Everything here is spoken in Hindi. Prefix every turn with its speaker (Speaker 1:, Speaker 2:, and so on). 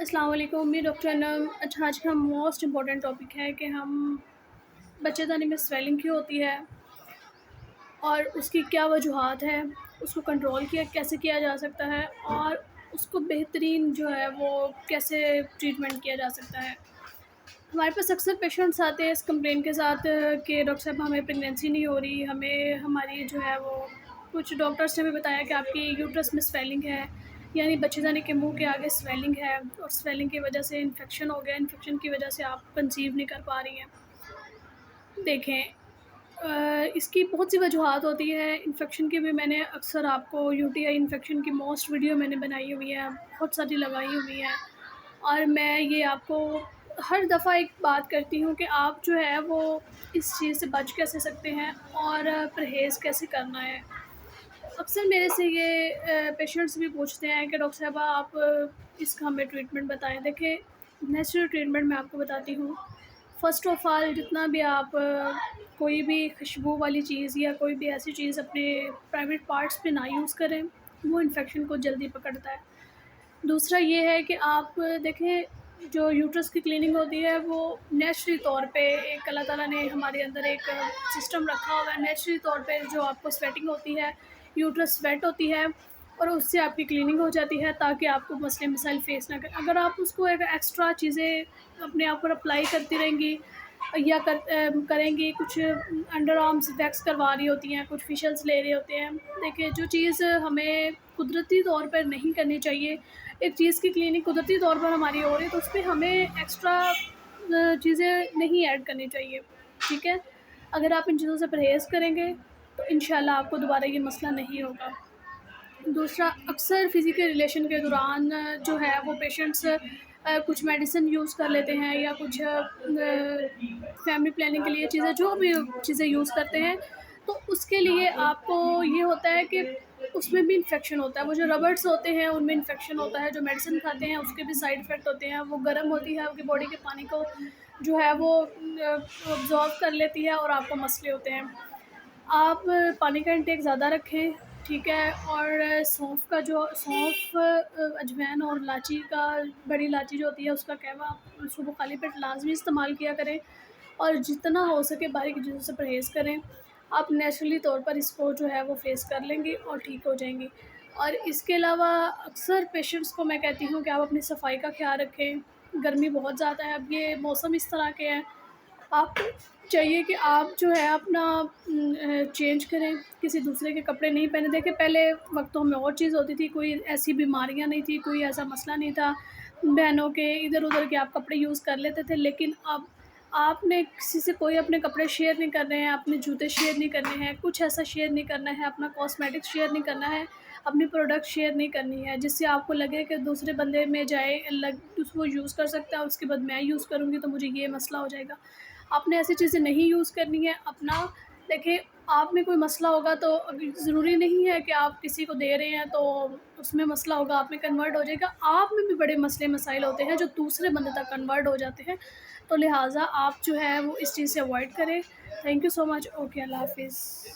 Speaker 1: अस्सलाम वालेकुम। मैं डॉक्टर अनम। अच्छा, आज का मोस्ट इम्पॉर्टेंट टॉपिक है कि हम बच्चेदानी में स्वेलिंग क्यों होती है और उसकी क्या वजूहात है, उसको कंट्रोल किया कैसे किया जा सकता है और उसको बेहतरीन जो है वो कैसे ट्रीटमेंट किया जा सकता है। हमारे पास अक्सर पेशेंट्स आते हैं इस कंप्लेन के साथ कि डॉक्टर साहब हमें प्रेगनेंसी नहीं हो रही, हमें हमारी जो है वो कुछ डॉक्टर्स ने भी बताया कि आपकी यूट्रस में स्वेलिंग है, यानी बच्चेदानी के मुंह के आगे स्वेलिंग है और स्वेलिंग की वजह से इन्फेक्शन हो गया, इन्फेक्शन की वजह से आप कंसीव नहीं कर पा रही हैं। देखें, इसकी बहुत सी वजूहात होती है। इन्फेक्शन की भी मैंने अक्सर आपको यूटीआई इन्फेक्शन की मोस्ट वीडियो मैंने बनाई हुई है, बहुत सारी लगाई हुई हैं और मैं ये आपको हर दफ़ा एक बात करती हूँ कि आप जो है वो इस चीज़ से बच कैसे सकते हैं और परहेज़ कैसे करना है। अक्सर मेरे से ये पेशेंट्स भी पूछते हैं कि डॉक्टर साहबा आप इसका हमें ट्रीटमेंट बताएँ। देखिए, नेचुरल ट्रीटमेंट मैं आपको बताती हूँ। फ़र्स्ट ऑफ़ ऑल, जितना भी आप कोई भी खुशबू वाली चीज़ या कोई भी ऐसी चीज़ अपने प्राइवेट पार्ट्स पे ना यूज़ करें, वो इन्फेक्शन को जल्दी पकड़ता है। दूसरा ये है कि आप देखें, जो यूट्रस की क्लीनिंग होती है वो नेचुरली तौर पे एक अल्लाह ताला ने हमारे अंदर एक सिस्टम रखा हुआ है। नेचुरली तौर पे जो आपको स्वेटिंग होती है, यूट्रस स्वेट होती है और उससे आपकी क्लीनिंग हो जाती है ताकि आपको मसले मसाइल फ़ेस ना करें। अगर आप उसको एक एक्स्ट्रा चीज़ें अपने आप पर अप्लाई करती रहेंगी या करेंगी, कुछ अंडर आर्म्स वैक्स करवा रही होती हैं, कुछ फेशियल्स ले रहे होते हैं। देखिए, जो चीज़ हमें कुदरती तौर पर नहीं करनी चाहिए, एक चीज़ की क्लीनिंग कुदरती तौर पर हमारी हो रही है तो उसपे हमें एक्स्ट्रा चीज़ें नहीं ऐड करनी चाहिए, ठीक है? अगर आप इन चीज़ों से परहेज़ करेंगे तो इंशाल्लाह आपको दोबारा ये मसला नहीं होगा। दूसरा, अक्सर फ़िज़िकल रिलेशन के दौरान जो है वो पेशेंट्स कुछ मेडिसिन यूज़ कर लेते हैं या कुछ फैमिली प्लानिंग के लिए चीज़ें, जो भी चीज़ें यूज़ करते हैं, तो उसके लिए आपको ये होता है कि उसमें भी इन्फेक्शन होता है। वो जो रबर्स होते हैं उनमें इन्फेक्शन होता है, जो मेडिसिन खाते हैं उसके भी साइड इफ़ेक्ट होते हैं। वो गर्म होती है, आपकी बॉडी के पानी को जो है वो अब्ज़ॉर्ब कर लेती है और आपको मसले होते हैं। आप पानी का इंटेक ज़्यादा रखें, ठीक है? और सौंफ, अजवाइन और इलायची का, बड़ी इलायची जो होती है उसका कहवा आप सुबह खाली पेट लाज़मी इस्तेमाल किया करें और जितना हो सके बाहरी की चीज़ों से परहेज़ करें। आप नेचुरली तौर पर इसको जो है वो फ़ेस कर लेंगी और ठीक हो जाएँगी। और इसके अलावा अक्सर पेशेंट्स को मैं कहती हूँ कि आप अपनी सफाई का ख़्याल रखें। गर्मी बहुत ज़्यादा है, अब ये मौसम इस तरह के हैं, आपको चाहिए कि आप जो है अपना चेंज करें, किसी दूसरे के कपड़े नहीं पहने। देखिए, पहले वक़्तों में और चीज़ होती थी, कोई ऐसी बीमारियाँ नहीं थी, कोई ऐसा मसला नहीं था, बहनों के इधर-उधर के आप कपड़े यूज़ कर लेते थे। लेकिन अब आपने किसी से कोई अपने कपड़े शेयर नहीं करने हैं, अपने जूते शेयर नहीं करने हैं, कुछ ऐसा शेयर नहीं करना है, अपना कॉस्मेटिक्स शेयर नहीं करना है, अपनी प्रोडक्ट शेयर नहीं करनी है, जिससे आपको लगे कि दूसरे बंदे में जाए, उसको यूज़ कर सकता है, उसके बाद मैं यूज़ करूँगी तो मुझे ये मसला हो जाएगा। आपने ऐसी चीज़ें नहीं यूज़ करनी है अपना। देखिए, आप में कोई मसला होगा तो अभी ज़रूरी नहीं है कि आप किसी को दे रहे हैं तो उसमें मसला होगा, आप में कन्वर्ट हो जाएगा। आप में भी बड़े मसले मसाइल होते हैं जो दूसरे बंदे तक कन्वर्ट हो जाते हैं। तो लिहाज़ा आप जो है वो इस चीज़ से अवॉइड करें। Thank you so much. Okay, अल्लाह हाफ़िज़।